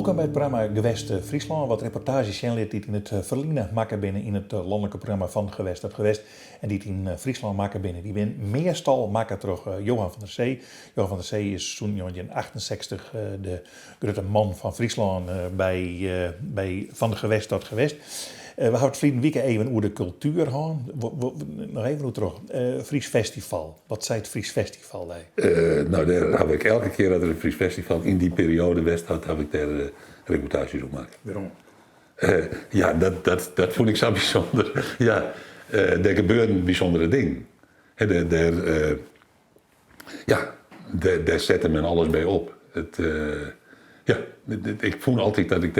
Welkom bij het programma Gewest Friesland. Wat reportages zijn die in het verliezen maken binnen in het landelijke programma van Gewest op Gewest. En die in Friesland maken binnen. Die ben meestal maken terug Johan van der Zee. Johan van der Zee is toen in 1968 de grote man van Friesland bij van de Gewest tot Gewest. We houden het verleden week even over de cultuur gaan. Nog even terug. Fries Festival. Wat zei het Fries Festival? Nou, daar heb ik elke keer dat er een Fries Festival in die periode West had, heb ik daar reportages op gemaakt. Waarom? Ja, dat vond ik zo bijzonder. Ja, er gebeurden bijzondere dingen. Daar zette men alles bij op. Ik vond altijd dat ik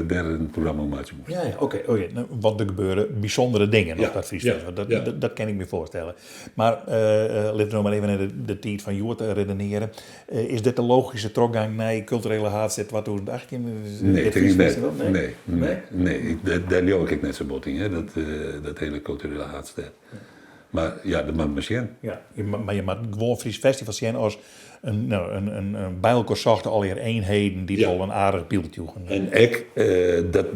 daar een programma maken moest. Ja, oké. Nou, want er gebeuren bijzondere dingen op dat Fries Festival. Dat kan ik me voorstellen. Maar laten we nog maar even naar de tijd van Joert redeneren. Is dit de logische teruggang naar culturele haatzet wat 2018 is? Nee. Daar leeuw ik net zo bot in, hè? Dat hele culturele haatzet. Maar ja, dat mag maar zien. Ja, maar je mag gewoon Fries Festival zien als een bij elkaar zochte alweer eenheden die al een aardig beeld joegen. En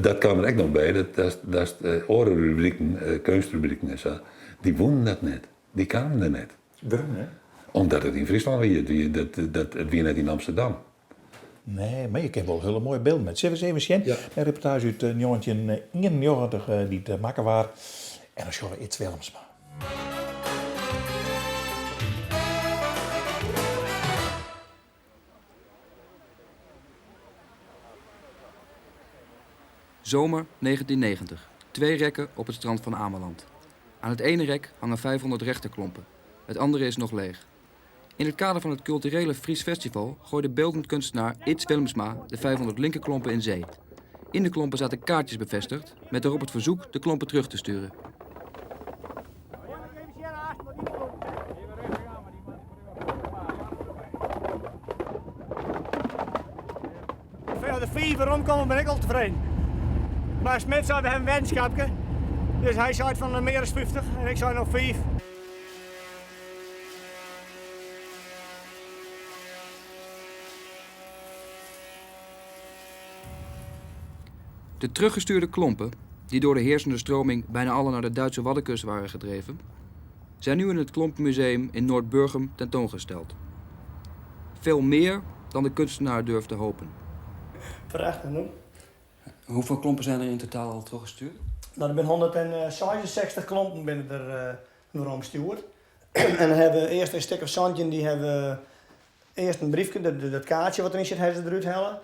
dat kwam er ook nog bij, dat is orenrubrieken, kunstrubrieken en zo, die wonen dat net. Die kwamen er net. Waarom, hè? Omdat het in Friesland weer, het weer net in Amsterdam. Nee, maar je kent wel hele mooie beelden met. Zullen we eens even zien? Een reportage uit 1991 die te maken waren. En dan zien we iets Willemsma. Zomer 1990. 2 rekken op het strand van Ameland. Aan het ene rek hangen 500 rechterklompen. Het andere is nog leeg. In het kader van het culturele Fries Festival gooide beeldend kunstenaar Its Willemsma de 500 linkerklompen in zee. In de klompen zaten kaartjes bevestigd met daarop het verzoek de klompen terug te sturen. De 4 rondkomen ben ik al tevreden. Maar Smit zei we hebben een wetenschapje. Dus hij zei van meer dan 50 en ik zei nog 5. De teruggestuurde klompen, die door de heersende stroming bijna alle naar de Duitse Waddenkust waren gedreven, zijn nu in het Klompenmuseum in Noordburgum tentoongesteld. Veel meer dan de kunstenaar durfde hopen. Prachtig, no? Hoeveel klompen zijn er in totaal al teruggestuurd? Nou, er zijn 166 klompen binnen er omgestuurd. En dan hebben we eerst een stuk of zandje, die hebben eerst een briefje, dat kaartje wat erin zit, hebben ze eruit halen.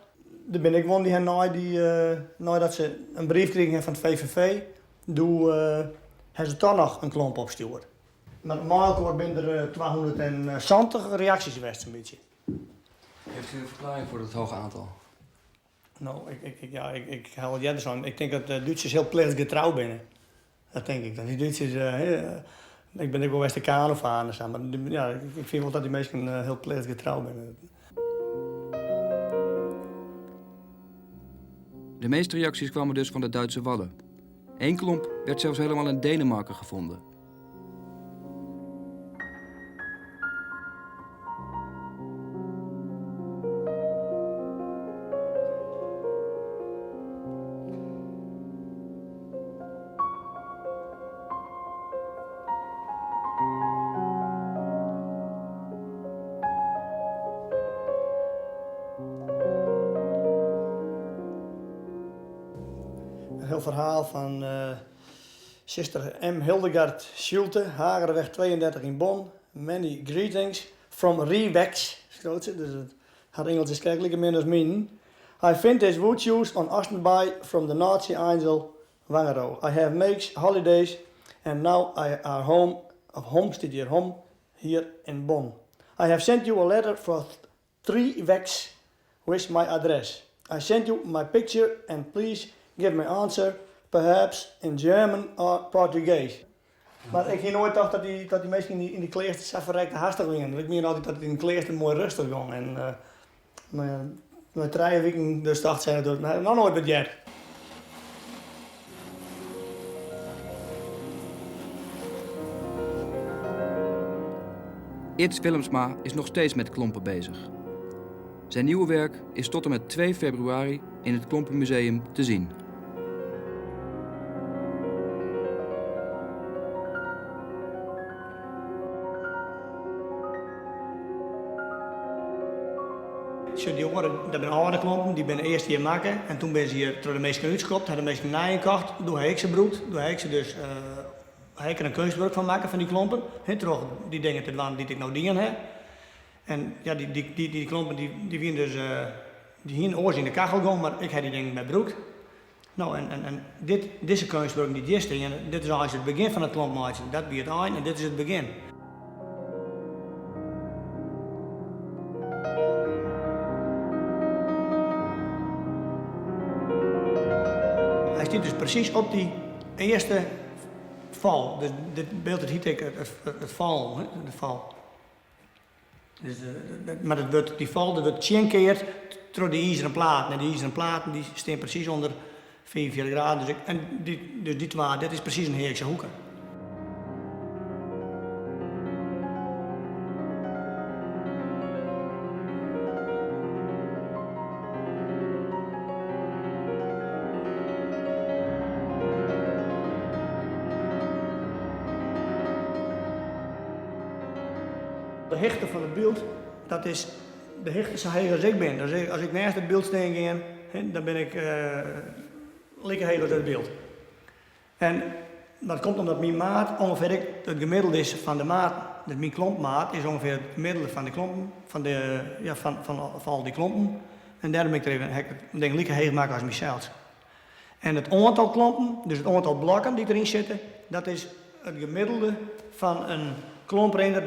Dan ben ik gewoon die nadat ze een brief kregen van het VVV, hebben ze toch nog een klomp opgestuurd. Maar normaal ben er 270 reacties geweest, een beetje. Heeft u een verklaring voor dat hoge aantal? Nou, ik hou het dus aan. Ik denk dat de Duitsers heel plichtsgetrouw binnen. Dat denk ik. Dat die Duitsers, ik ben ook wel eens de kanovaarders aan, maar ja, ik vind wel dat die mensen heel plichtsgetrouw binnen. De meeste reacties kwamen dus van de Duitse Wadden. 1 klomp werd zelfs helemaal in Denemarken gevonden. Een heel verhaal van zuster M. Hildegard Schulte, Hagerweg 32 in Bonn. Many greetings from Rewex. Dus het had Engels is kerkelijke min als min. I find this virtues on Ostenby from the Nazi angel Wangero. I have makes holidays and now I are home here in Bonn. I have sent you a letter for 3 weeks with my address. I sent you my picture and please give me answer, perhaps in German or Portuguese. Maar ik zie nooit toch dat die mensen in die kleersten zo verrekte hastig gingen. Ik meen altijd dat het in de kleersten mooi rustig ging. En na 3 weken dus dacht ze dat nog nooit budget. Its Willemsma is nog steeds met klompen bezig. Zijn nieuwe werk is tot en met 2 februari in het Klompenmuseum te zien. Die oren, dat zijn oude klompen, die ben eerst hier maken en toen ben ze hier door de meesten uitgekocht, hebben de meesten nagekocht, toen heb ik ze broed, toen heb ik ze dus heb ik er een kunstwerk van maken van die klompen, toch die dingen te doen die ik nou dingen heb. En ja, die klompen die waren dus, die hingen oors in de kachel gegaan, maar ik heb die dingen met broed. Nou en deze kunstwerk die hier staan, dit is eigenlijk het begin van het klompmaatje, dat is het eind en dit is het begin. Hij staat dus precies op die eerste val. Dus dit beeld hier tekent het val. Hè? De val. Dus, maar die val wordt 10 keer door die ijzeren platen. En die ijzeren platen die staan precies onder 44 graden. Dus die twee, dit is precies een Heekse hoeken. De hechte van het beeld, dat is de hechte zo heeg als ik ben. Dus als ik naast het beeld sta, dan ben ik lekker heeg als het beeld. En dat komt omdat mijn maat ongeveer het gemiddelde is van de maat. Dus mijn klompmaat is ongeveer het gemiddelde van de klompen, van al die klompen. En daarom heb ik het lekker heeg maken als mezelf. En het aantal klompen, dus het aantal blokken die erin zitten, dat is het gemiddelde van een klomprender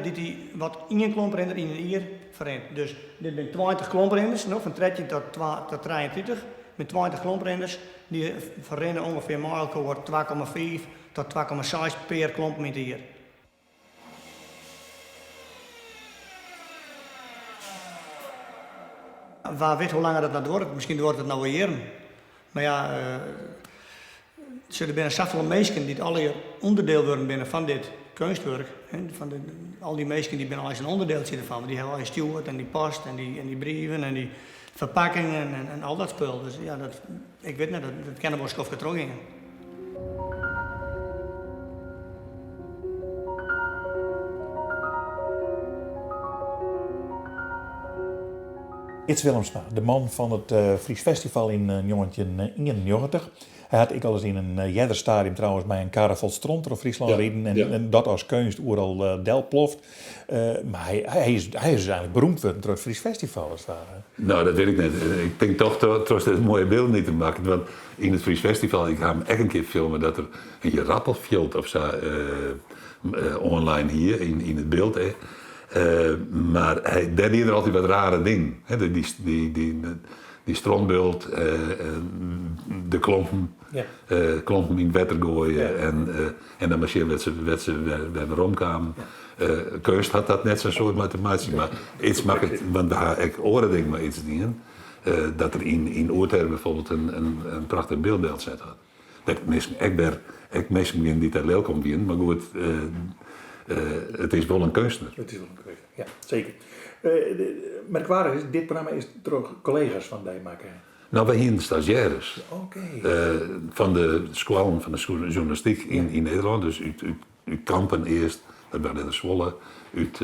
wat één klomprender in een jaar verrent. Dus dit zijn 20 klomprenders, van 13 tot 23, met 20 klomprenders die verrennen ongeveer maal 2,5 tot 2,6 per klomp in een jaar. Waar weet hoe lang dat nou wordt, misschien wordt het nou weer. Maar ja, er zijn zoveel mensen die alle onderdeel worden binnen van dit kunstwerk. Al die mensen die binnen als een onderdeel zitten van. Die hebben al steward en die post en die brieven en die verpakkingen en al dat spul. Dus ja, ik weet niet, dat kennen we ons getrokken. Its Willemsma, de man van het Fries Festival in 1991. Hij had ik al eens in een Jedderstadium trouwens bij een Karel Stront of Friesland reden en dat als kunst al delploft. Maar hij is eigenlijk beroemd geworden door het Fries Festival als het ware. Nou, dat weet ik niet. Ik denk toch trots het mooie beeld niet te maken. Want in het Fries Festival, ik ga hem echt een keer filmen dat er een rappelfjeld of zo online hier in het beeld. Maar hij deed er altijd wat rare dingen. Die strontbeeld, de klompen, klompen in het wetter gooien en dan marcheer werd ze bij de romkamer. Kunst had dat net zo'n soort mathematisch, maar iets makkelijk, want daar heb ik oren denk maar iets dingen. Dat er in Oorterre bijvoorbeeld een prachtig beeldbeeld zet had. Dat mensen die daar leel komt in, maar goed, het is wel een kunstenaar. Het is wel een kunstenaar, ja, zeker. Merkwaardig is, dit programma is door collega's van die maken. Nou, wij hier stagiaires. Okay. Van de school van de journalistiek in Nederland. Dus uit Kampen eerst, dat waren de Zwolle, uit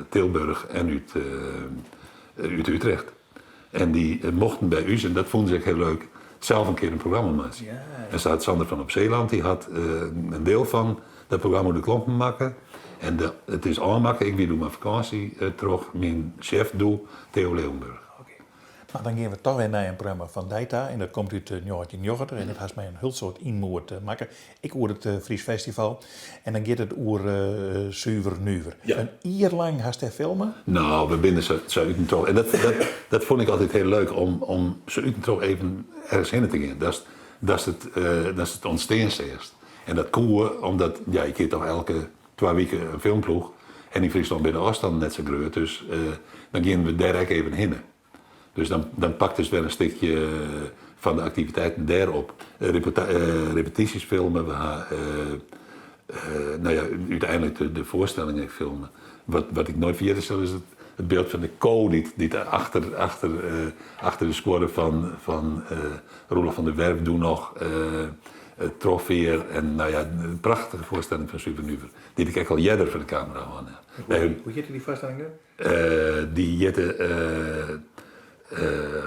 Tilburg en uit Utrecht. En die mochten bij u, en dat vonden ze heel leuk, zelf een keer een programma maken. Ja. En staat Sander van op Zeeland, die had een deel van dat programma de klompen maken. En het is aanmaken, ik doe mijn vakantie terug, mijn chef doe Theo Leeuwenburg. Maar dan gaan we toch weer naar een programma van Deita en dat komt uit 1990 en dat heeft mij een heel soort inmoord maken. Ik hoor het Fries Festival en dan gaat het over Zuiver Nuver. Ja. Een jaar lang hast hij filmen? Nou, we binnen ze toch. En dat vond ik altijd heel leuk om ze toch even ergens heen te gaan. Dat is het ontsteens eerst. En dat koer, omdat ja, je keert toch elke 2 weken een filmploeg en in Friesland bij de afstand net zo groot, dus dan gaan we daar even heen. Dus dan pakt dus wel een stukje van de activiteiten daarop. Repetities filmen, we gaan uiteindelijk de voorstellingen filmen. Wat ik nooit vergeten zal is het beeld van de ko die achter de score van Roelof van der Werf doen nog. Trofeer en nou ja, een prachtige voorstelling van Supernuver. Die ik echt al jaren voor de camera had. Hoe heette die voorstelling? Die jette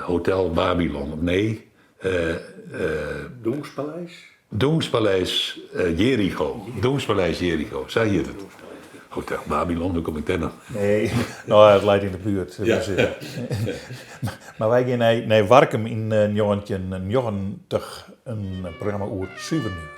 Hotel Babylon. Nee. Doemspaleis? Doemspaleis Jericho. Doemspaleis Jericho. Zo heet het. Hotel Babylon, hoe kom ik daar nog? Nee, nou het leidt in de buurt. Ja. Dus, maar wij gaan naar Warkum in een jongetje, een programma over Supernuver.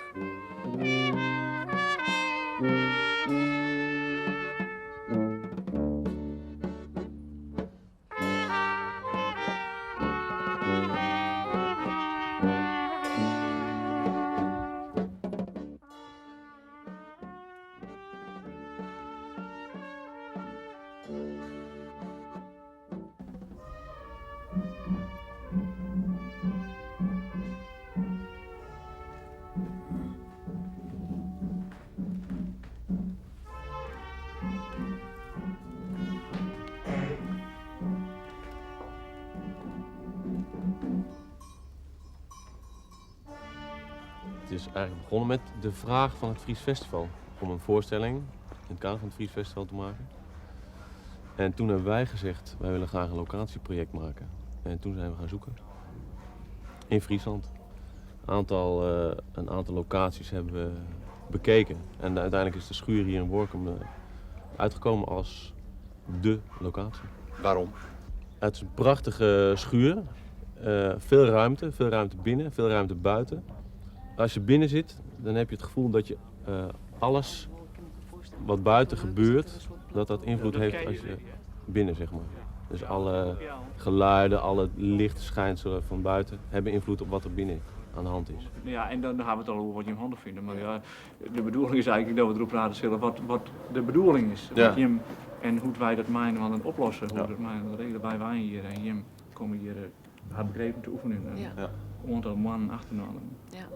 Het is eigenlijk begonnen met de vraag van het Fries Festival om een voorstelling in het kader van het Fries Festival te maken. En toen hebben wij gezegd, wij willen graag een locatieproject maken. En toen zijn we gaan zoeken. In Friesland. Een aantal locaties hebben we bekeken. En uiteindelijk is de schuur hier in Workum uitgekomen als dé locatie. Waarom? Het is een prachtige schuur. Veel ruimte binnen, veel ruimte buiten. Als je binnen zit, dan heb je het gevoel dat je alles wat buiten gebeurt, dat invloed heeft als je binnen, zeg maar. Dus alle geluiden, alle lichtschijnselen van buiten hebben invloed op wat er binnen aan de hand is. Ja, en dan gaan we het al over wat je hem handig vindt. Maar ja, de bedoeling is eigenlijk dat we erop praten zullen wat de bedoeling is. Ja. En hoe wij dat mijnen aan het oplossen. Hoe dat mijnen, de reden bij wij hier en Jim komen hier haar begrepen te oefenen. Ja. Een aantal mannen achterhalen. Ja.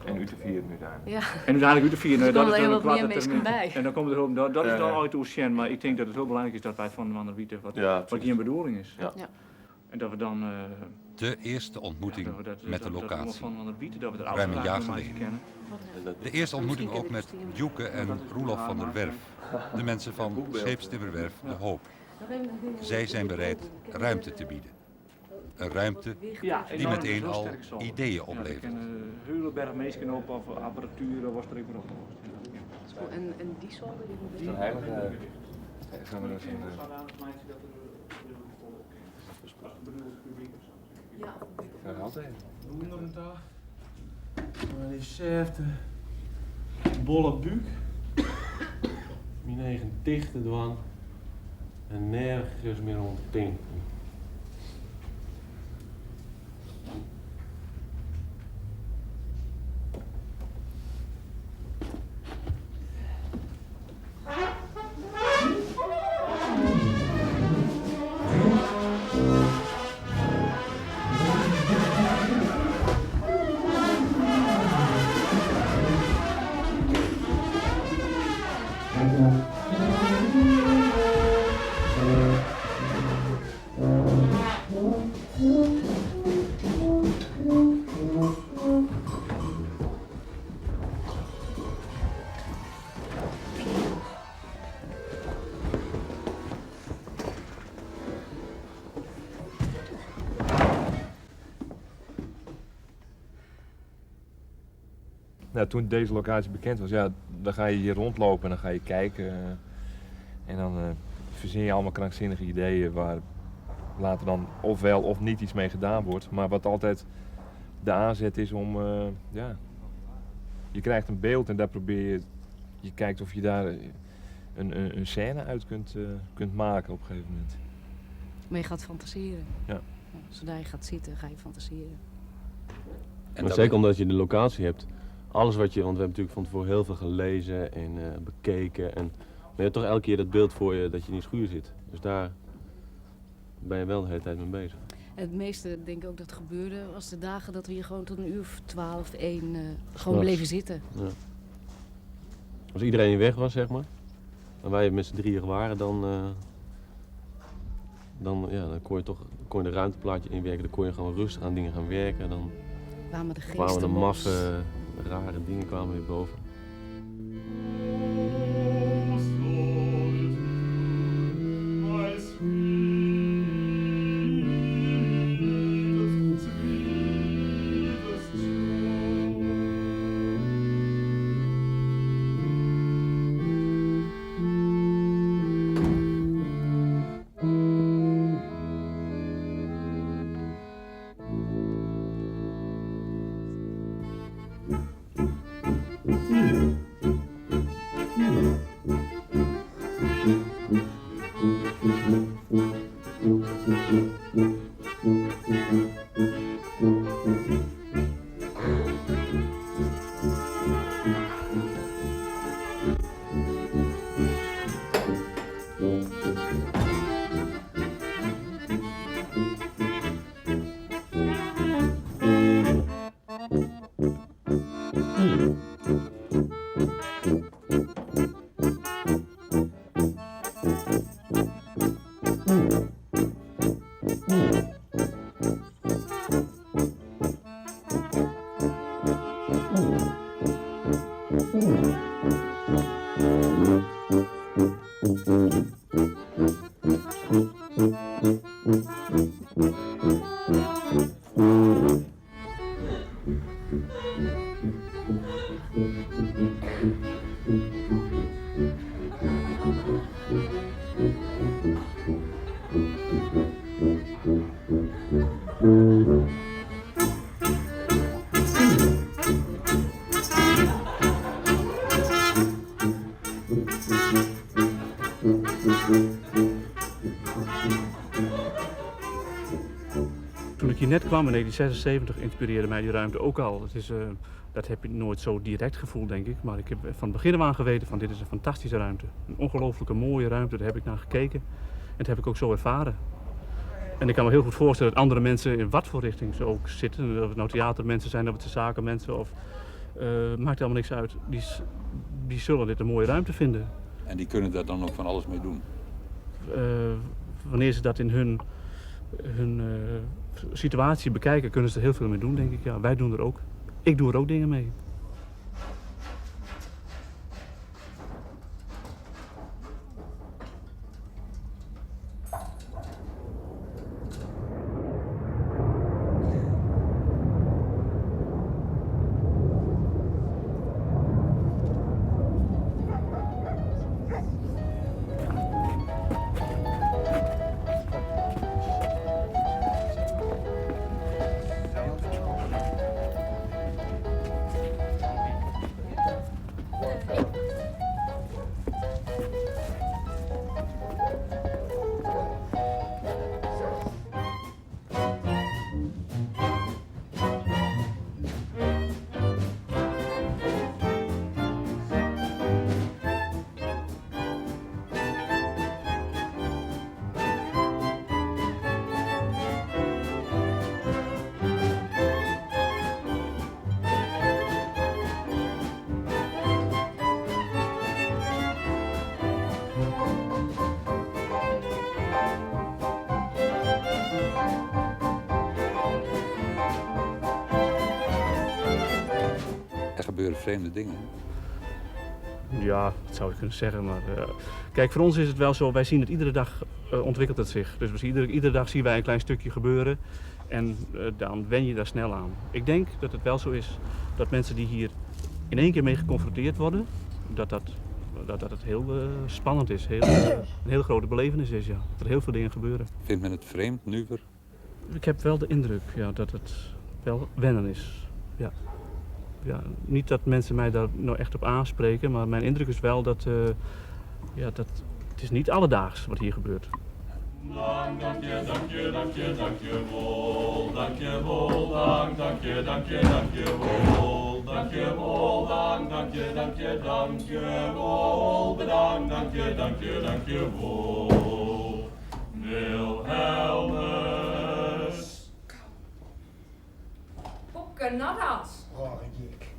En u te vieren uiteindelijk. Ja. En uiteindelijk u te vieren. Er komen er heel wat meer mensen bij. En dan komt er ook, dat is dan ooit oceaan, maar ik denk dat het heel belangrijk is dat wij van weten wat hier een bedoeling is. Ja. Ja. En dat we dan De eerste ontmoeting met de locatie. dat we Ruim een jaar afspraken geleden. kennen. De eerste ontmoeting ook met Joeke en Roelof van der Werf, de mensen van Scheepstimmerwerf De Hoop. Zij zijn bereid ruimte te bieden. Een ruimte die meteen al ideeën oplevert. Er hele berg mensen op of apparatuur was er even op. En die zolder die moet Zo'n heilige... Gaan we dat zo'n... Ja, altijd. Maar die zegt bolle buik, mijn eigen dichte dwang en nergens meer om te denken. Nou, toen deze locatie bekend was, ja, dan ga je hier rondlopen en dan ga je kijken. En dan verzin je allemaal krankzinnige ideeën waar later dan ofwel of niet iets mee gedaan wordt. Maar wat altijd de aanzet is om, ja, je krijgt een beeld en daar probeer je kijkt of je daar een scène uit kunt maken op een gegeven moment. maar je gaat fantaseren. Ja. Zodra je gaat zitten, ga je fantaseren. Maar zeker omdat je de locatie hebt. Alles wat je, want we hebben natuurlijk van tevoren heel veel gelezen en bekeken. Maar je hebt toch elke keer dat beeld voor je dat je in die schuur zit. Dus daar ben je wel de hele tijd mee bezig. En het meeste, denk ik ook dat gebeurde, was de dagen dat we hier gewoon tot een uur of 12, 1 gewoon bleven zitten. Ja. Als iedereen weg was, zeg maar, en wij met z'n drieën waren, dan dan kon je de ruimteplaatje inwerken, dan kon je gewoon rustig aan dingen gaan werken. Dan Kwamen de geesten kwamen de los. maffe, rare dingen kwamen weer boven. Toen ik hier net kwam in 1976 inspireerde mij die ruimte ook al. Dat heb je nooit zo direct gevoeld, denk ik. Maar ik heb van begin af aan geweten van dit is een fantastische ruimte. Een ongelooflijke mooie ruimte, daar heb ik naar gekeken. En dat heb ik ook zo ervaren. En ik kan me heel goed voorstellen dat andere mensen in wat voor richting ze ook zitten. Of het nou theatermensen zijn, of het zakenmensen, of maakt helemaal niks uit. Die zullen dit een mooie ruimte vinden. En die kunnen daar dan ook van alles mee doen? Wanneer ze dat in hun situatie bekijken, kunnen ze er heel veel mee doen, denk ik. Ja, wij doen er ook. Ik doe er ook dingen mee. Er gebeuren vreemde dingen. Ja, dat zou ik kunnen zeggen. Maar kijk, voor ons is het wel zo, wij zien het iedere dag ontwikkelt het zich. Dus iedere dag zien wij een klein stukje gebeuren en dan wen je daar snel aan. Ik denk dat het wel zo is dat mensen die hier in één keer mee geconfronteerd worden, dat het heel spannend is, een hele grote belevenis is, ja. Dat er heel veel dingen gebeuren. Vindt men het vreemd, nuver? Ik heb wel de indruk dat het wel wennen is, ja. Ja, niet dat mensen mij daar nou echt op aanspreken, maar mijn indruk is wel dat het is niet alledaags wat hier gebeurt. Dank je, dank je, dank je, dank je wel. Dank je wel, dank je, dank je, dank je wel. Dank je wel, dank je, dank je, dank je wel. Bedankt, dank je, dank je, dank je wel. Wilhelmus. Popke nadas. Oh, jek.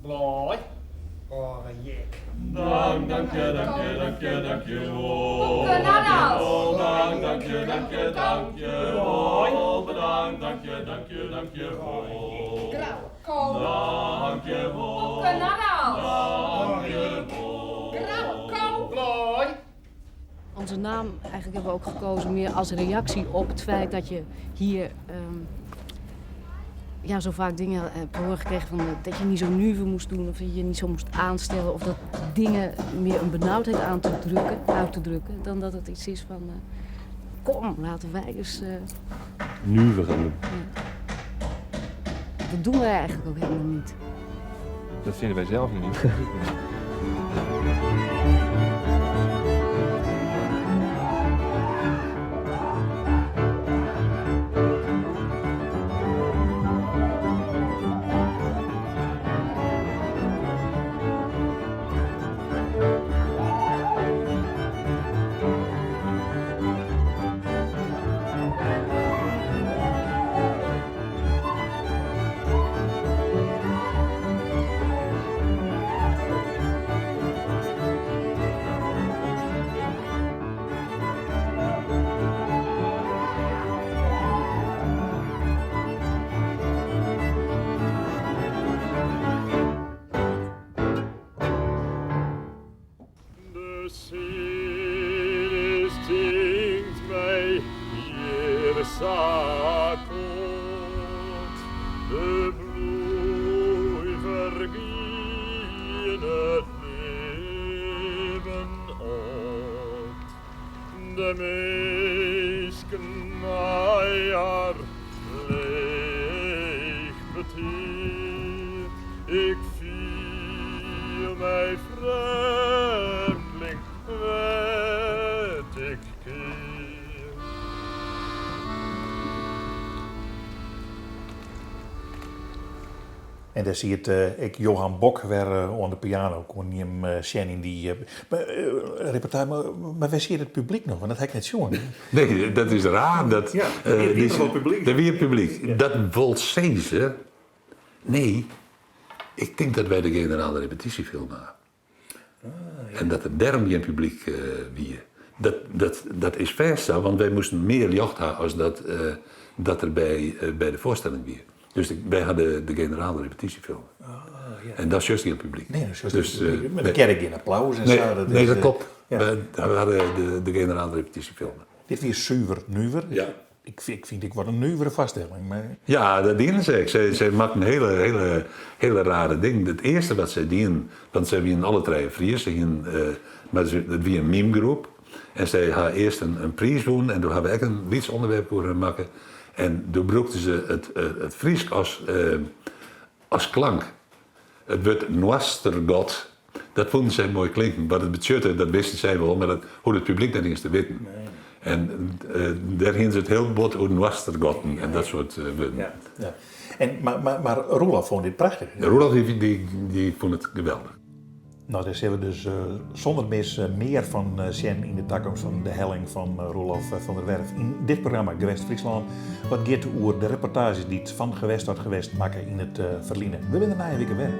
Blij. Oh, jek. Dank, dank je, dank je, dank je, dank je wel. Dank, dank je, dank je, dank je wel. Bedankt, dank je, dank je, dank je wel. Dank je wel. Dank je wel. Onze naam eigenlijk hebben we ook gekozen meer als reactie op het feit dat je hier zo vaak dingen hebt horen gekregen van dat je niet zo nuver moest doen of dat je niet zo moest aanstellen of dat dingen meer een benauwdheid uit te drukken dan dat het iets is van kom, laten wij eens... Nuver gaan doen. Ja. Dat doen wij eigenlijk ook helemaal niet. Dat vinden wij zelf niet. De bloei vergien het leven uit. De meesken najaar leeg betier. Ik viel mij vreemdeling, werd ik keer. En daar zie je het, ik Johan Bok weer aan de piano, kon je hem zien in die reportage. Maar waar zie je het publiek nog? Want dat heb ik net zien. Nee, dat is raar. Dat, ja, dat publiek. Dat weer publiek. Ja. Dat wil zeggen, nee, ik denk dat wij de generale repetitie filmen. Ja. En dat er daarom geen publiek weer. Dat is vast zo, want wij moesten meer licht hebben als dat er bij de voorstelling weer. Dus wij hadden de generale repetitiefilm. Oh, ja. En dat is juist niet het publiek. Nee, dat is publiek. Maar dan krijg ik geen applaus en zo. Nee, dat klopt. Ja. We hadden de generale repetitiefilm. Dit weer zuiver nuver. Ja. Ik vind ik wat een nuivere vaststelling. Maar... Ja, dat dienen ze. Ze maakt een hele rare ding. Het eerste wat ze dienen, want ze hebben alle drie Fries, maar het was een meme-groep. En ze hadden eerst een prijs doen en toen hebben we ook een lietsonderwerp voor maken. En toen gebruikten ze het Fries als klank. Het woord Noastergod, dat vonden zij mooi klinken. Wat het betekende, dat wisten zij wel, maar hoe het publiek dat eens te weten. Nee. En daar gingen ze het heel bot over Noastergod en dat soort woorden. Ja, ja. Maar Roelof vond dit prachtig. Roelof die vond het geweldig. Nou, daar hebben we dus zonder meer van zien in de toekomst van de helling van Roelof van der Werf in dit programma Gewest Friesland. Wat gaat over de reportages die het van Gewest tot Gewest maken in het Verliezen. We zijn er na een week weer.